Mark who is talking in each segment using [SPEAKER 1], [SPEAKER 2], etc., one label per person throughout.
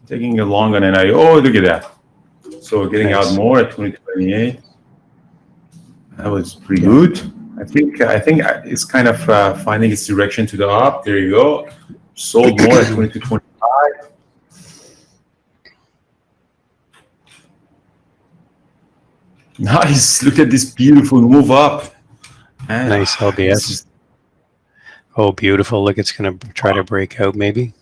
[SPEAKER 1] Taking a long on NIO. Oh, look at that. So getting
[SPEAKER 2] Nice.
[SPEAKER 1] out more at 2028. That was pretty good. I think it's kind of finding its direction to the up. There you go. Sold more at 22.25. Nice. Look at this beautiful move up. And
[SPEAKER 2] Nice LBS. Oh, beautiful. Look, it's going to try to break out maybe.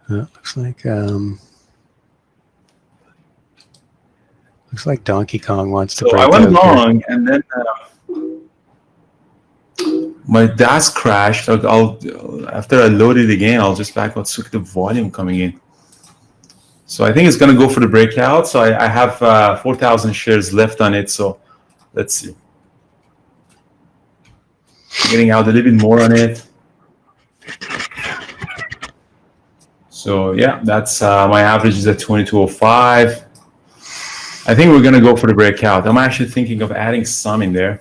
[SPEAKER 2] Looks like Donkey Kong wants to break out.
[SPEAKER 1] So I went long, and then my DAS crashed. After I load it again, I'll just back out. Look at the volume coming in. So I think it's going to go for the breakout. So I have 4,000 shares left on it. So let's see. Getting out a little bit more on it. So yeah, that's my average is at 2205. I think we're going to go for the breakout. I'm actually thinking of adding some in there.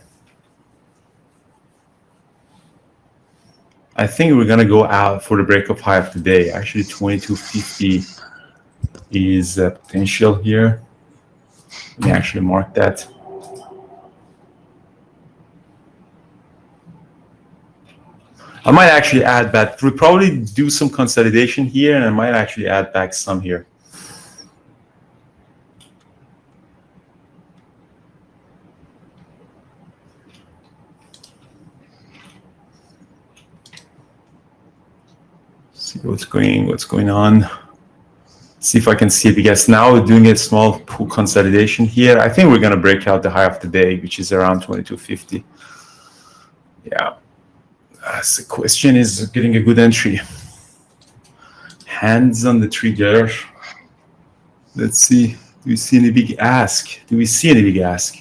[SPEAKER 1] I think we're going to go out for the breakup high of the day. Actually, 2250 is potential here. Let me actually mark that. I might actually add back. We'll probably do some consolidation here, and I might actually add back some here. See what's going on. See if I can see it, because now we're doing a small pool consolidation here. I think we're going to break out the high of the day, which is around 2250. Yeah. So the question is getting a good entry. Hands on the trigger. Let's see. Do we see any big ask? Do we see any big ask?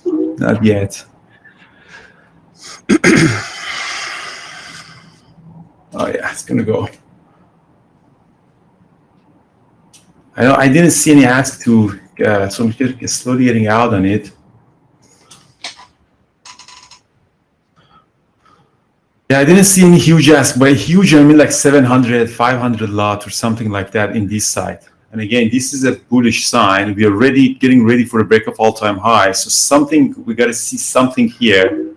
[SPEAKER 1] Not yet. Oh yeah, it's gonna go. I didn't see any ask to, so I'm just slowly getting out on it. Yeah, I didn't see any huge ask. By huge, I mean like 700, 500 lot or something like that in this side. And again, this is a bullish sign. We are getting ready for a break of all-time high. So something, we got to see something here.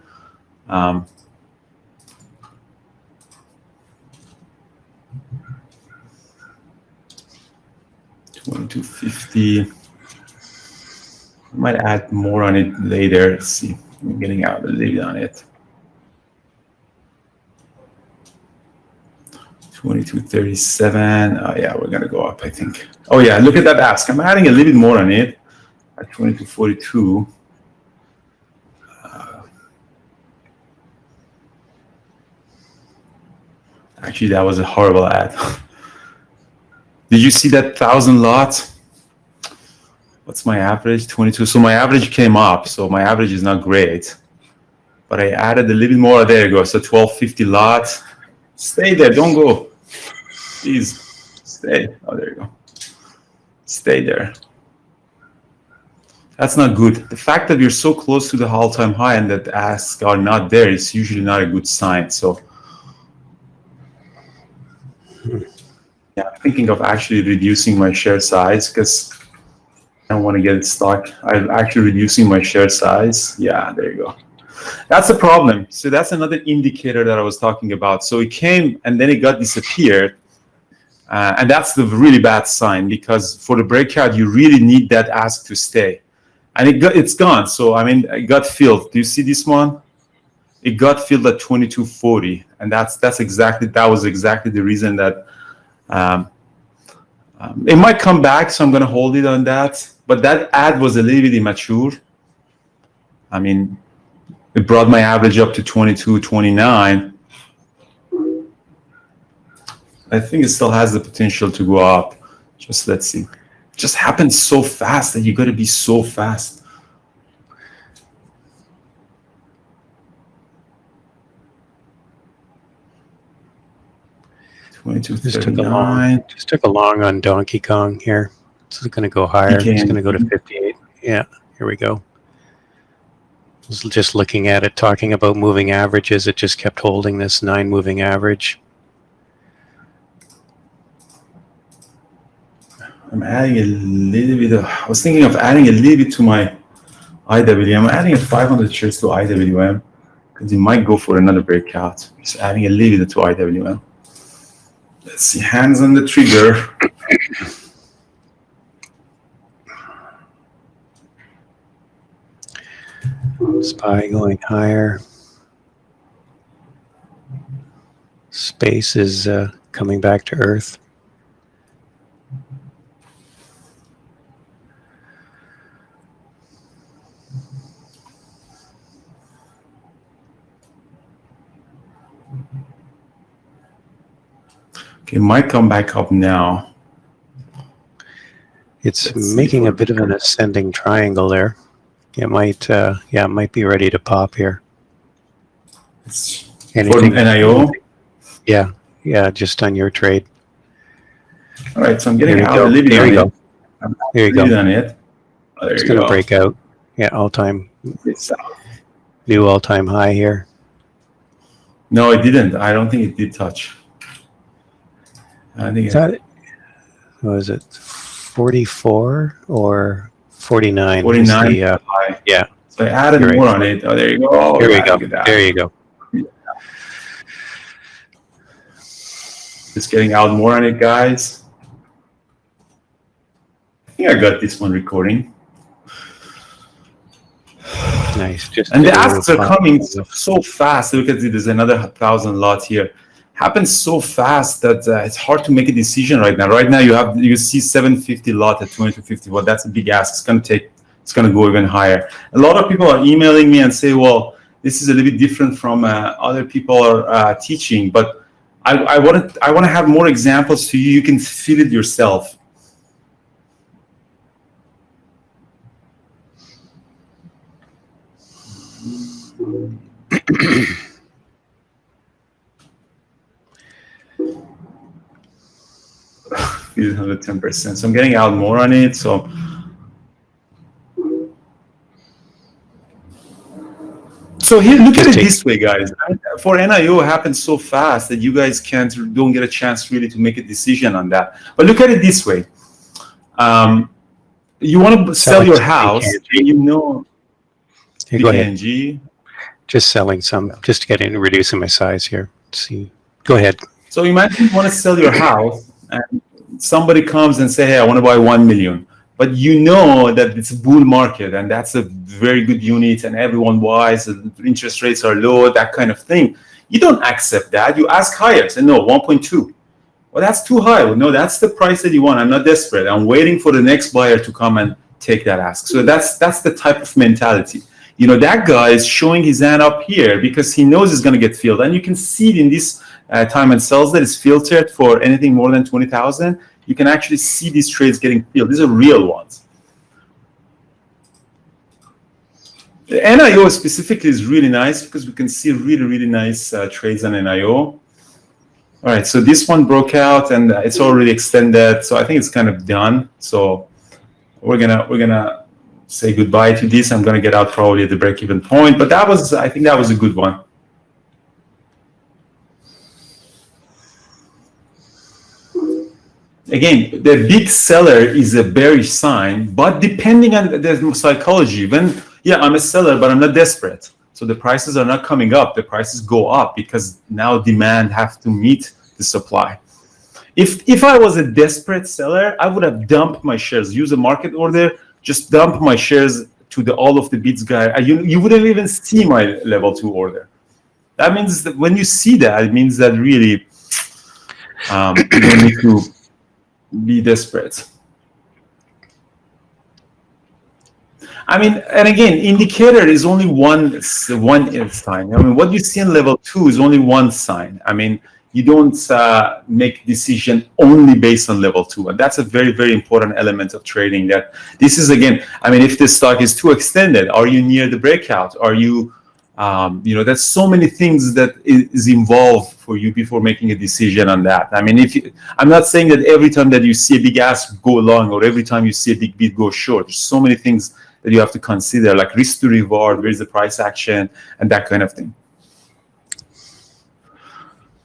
[SPEAKER 1] 2250. I might add more on it later. Let's see. I'm getting out a little bit on it. 2237. Oh yeah, we're gonna go up, I think. Oh yeah, look at that ask. I'm adding a little bit more on it at 2242. Actually, that was a horrible ad. Did you see that 1,000 lot? What's my average? 22. So my average came up. So my average is not great, but I added a little bit more. There you go. So 1250 lot. Stay there. Don't go. Please stay. Oh, there you go. Stay there. That's not good. The fact that you're so close to the all-time high and that asks are not there is usually not a good sign. So yeah, I'm thinking of actually reducing my share size because I don't want to get stuck. I'm actually reducing my share size. Yeah, there you go. That's the problem. So that's another indicator that I was talking about. So it came and then it got disappeared. And that's the really bad sign, because for the breakout, you really need that ask to stay. And it's gone. So, I mean, it got filled. Do you see this one? It got filled at 2240. And that was exactly the reason that it might come back. So I'm going to hold it on that. But that ad was a little bit immature. I mean, it brought my average up to 2229. I think it still has the potential to go up. Just let's see. It just happens so fast that you got to be so fast. 22.39.
[SPEAKER 2] Just took a long on Donkey Kong here. This is going to go higher. It's going to go to 58. Yeah, here we go. Just looking at it, talking about moving averages, it just kept holding this 9 moving average.
[SPEAKER 1] I'm adding a little bit of, I was thinking of adding a little bit to my IWM. I'm adding a 500 shares to IWM because it might go for another breakout. Just adding a little bit to IWM. Let's see, hands on the trigger.
[SPEAKER 2] SPY going higher. Space is coming back to Earth.
[SPEAKER 1] Okay, it might come back up now.
[SPEAKER 2] It's making a bit of an ascending triangle there. It might, yeah, it might be ready to pop here.
[SPEAKER 1] Anything? For NIO?
[SPEAKER 2] Yeah, yeah, just on your trade.
[SPEAKER 1] All right, so I'm getting out a little bit.
[SPEAKER 2] There you go. There you go.
[SPEAKER 1] On it. Oh, there
[SPEAKER 2] it's
[SPEAKER 1] you
[SPEAKER 2] going
[SPEAKER 1] go.
[SPEAKER 2] to break out. Yeah, all-time, new all-time high here.
[SPEAKER 1] No, it didn't. I don't think it did touch. I think
[SPEAKER 2] what was it, 44 or 49?
[SPEAKER 1] 49.
[SPEAKER 2] Yeah.
[SPEAKER 1] So I added more on it. Oh, there you go.
[SPEAKER 2] There you go. There you go.
[SPEAKER 1] Yeah. Just getting out more on it, guys. I think I got this one recording.
[SPEAKER 2] Nice. Just
[SPEAKER 1] and the asks are coming so fast. Look at it. There's another 1,000 lot here. Happens so fast that it's hard to make a decision right now. Right now, you see 750 lot at 2250. Well, that's a big ask. It's going to go even higher. A lot of people are emailing me and say, "Well, this is a little bit different from other people are teaching." But I want to have more examples so you can feel it yourself. Feels 110%. So I'm getting out more on it. So here, look at it this way, guys. For NIO, it happens so fast that you guys don't get a chance really to make a decision on that. But look at it this way. You want to sell your house, and you know.
[SPEAKER 2] Go ahead. Just selling some, just reducing my size here. Let's see. Go ahead.
[SPEAKER 1] So imagine you want to sell your house, and somebody comes and say, "Hey, I want to buy 1 million." But you know that it's a bull market, and that's a very good unit, and everyone buys, and interest rates are low, that kind of thing. You don't accept that. You ask higher. Say, no, 1.2. Well, that's too high. Well, no, that's the price that you want. I'm not desperate. I'm waiting for the next buyer to come and take that ask. So that's the type of mentality. You know, that guy is showing his hand up here because he knows he's going to get filled. And you can see it in this time and sells that is filtered for anything more than 20,000. You can actually see these trades getting filled. These are real ones. The NIO specifically is really nice because we can see really, really nice trades on NIO. All right, so this one broke out and it's already extended. So I think it's kind of done. So we're gonna say goodbye to this. I'm gonna get out probably at the break-even point. But I think that was a good one. Again, the big seller is a bearish sign, but depending on the psychology, I'm a seller, but I'm not desperate. So the prices are not coming up. The prices go up because now demand have to meet the supply. If I was a desperate seller, I would have dumped my shares, use a market order, just dump my shares to all of the bids guy. You wouldn't even see my level 2 order. That means that when you see that, it means that really you don't need to be desperate. I mean, and again, indicator is only one sign. I mean, what you see in level 2 is only one sign. I mean, you don't make decision only based on level 2, and that's a very, very important element of trading. That this is, again, I mean, if the stock is too extended, are you near the breakout? Are you There's so many things that is involved for you before making a decision on that. I mean, I'm not saying that every time that you see a big ask go long or every time you see a big bid go short. There's so many things that you have to consider, like risk to reward, where's the price action, and that kind of thing.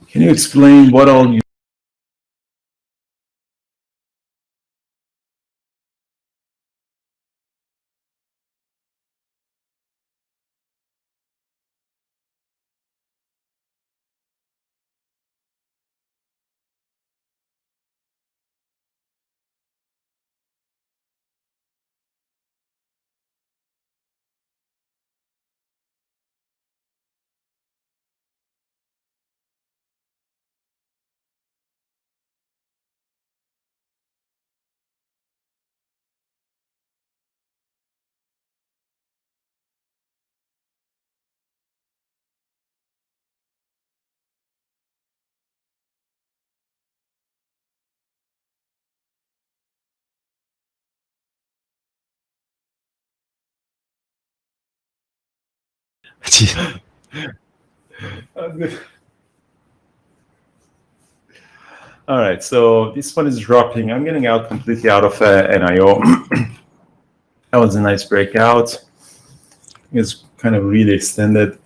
[SPEAKER 1] Can you explain what all you All right, so this one is dropping. I'm getting out completely out of NIO. That was a nice breakout. It's kind of really extended.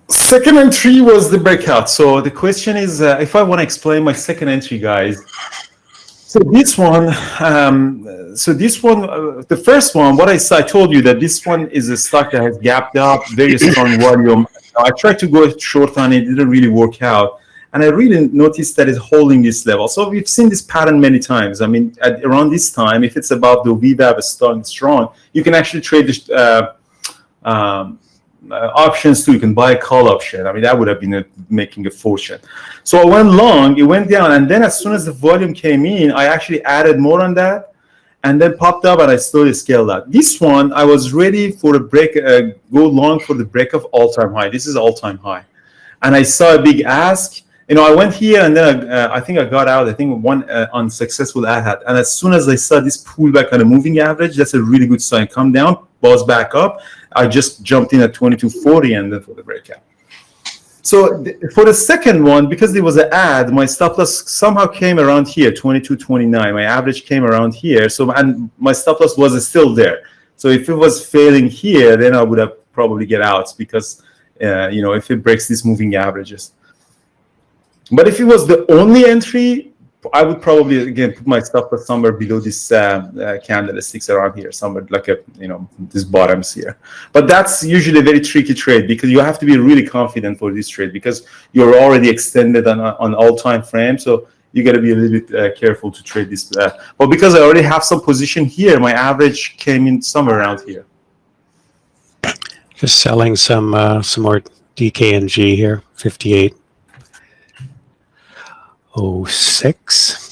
[SPEAKER 1] Second entry was the breakout. So the question is, if I want to explain my second entry, guys. So this one, the first one, what I told you that this one is a stock that has gapped up, very strong volume. I tried to go short on it, didn't really work out. And I really noticed that it's holding this level. So we've seen this pattern many times. I mean, around this time, if it's above the VWAP strong, you can actually trade this, options too. You can buy a call option. I mean, that would have been making a fortune. So I went long, it went down, and then as soon as the volume came in, I actually added more on that, and then popped up, and I slowly scaled out. This one, I was ready for a break, go long for the break of all-time high. This is all-time high, and I saw a big ask. I went here, and then I think I got out. I think one unsuccessful ad, and as soon as I saw this pullback on a moving average, that's a really good sign. Come down, buzz back up. I just jumped in at 22.40 and then for the breakout. So for the second one, because there was an ad, my stop loss somehow came around here, 22.29. My average came around here. So, and my stop loss was still there. So if it was failing here, then I would have probably get out because, if it breaks these moving averages. But if it was the only entry, I would probably, again, put my stop loss somewhere below this candlesticks around here, somewhere like this bottoms here. But that's usually a very tricky trade because you have to be really confident for this trade because you're already extended on all time frame. So you got to be a little bit careful to trade this. But because I already have some position here, my average came in somewhere around here.
[SPEAKER 2] Just selling some more DKNG here, 58.06.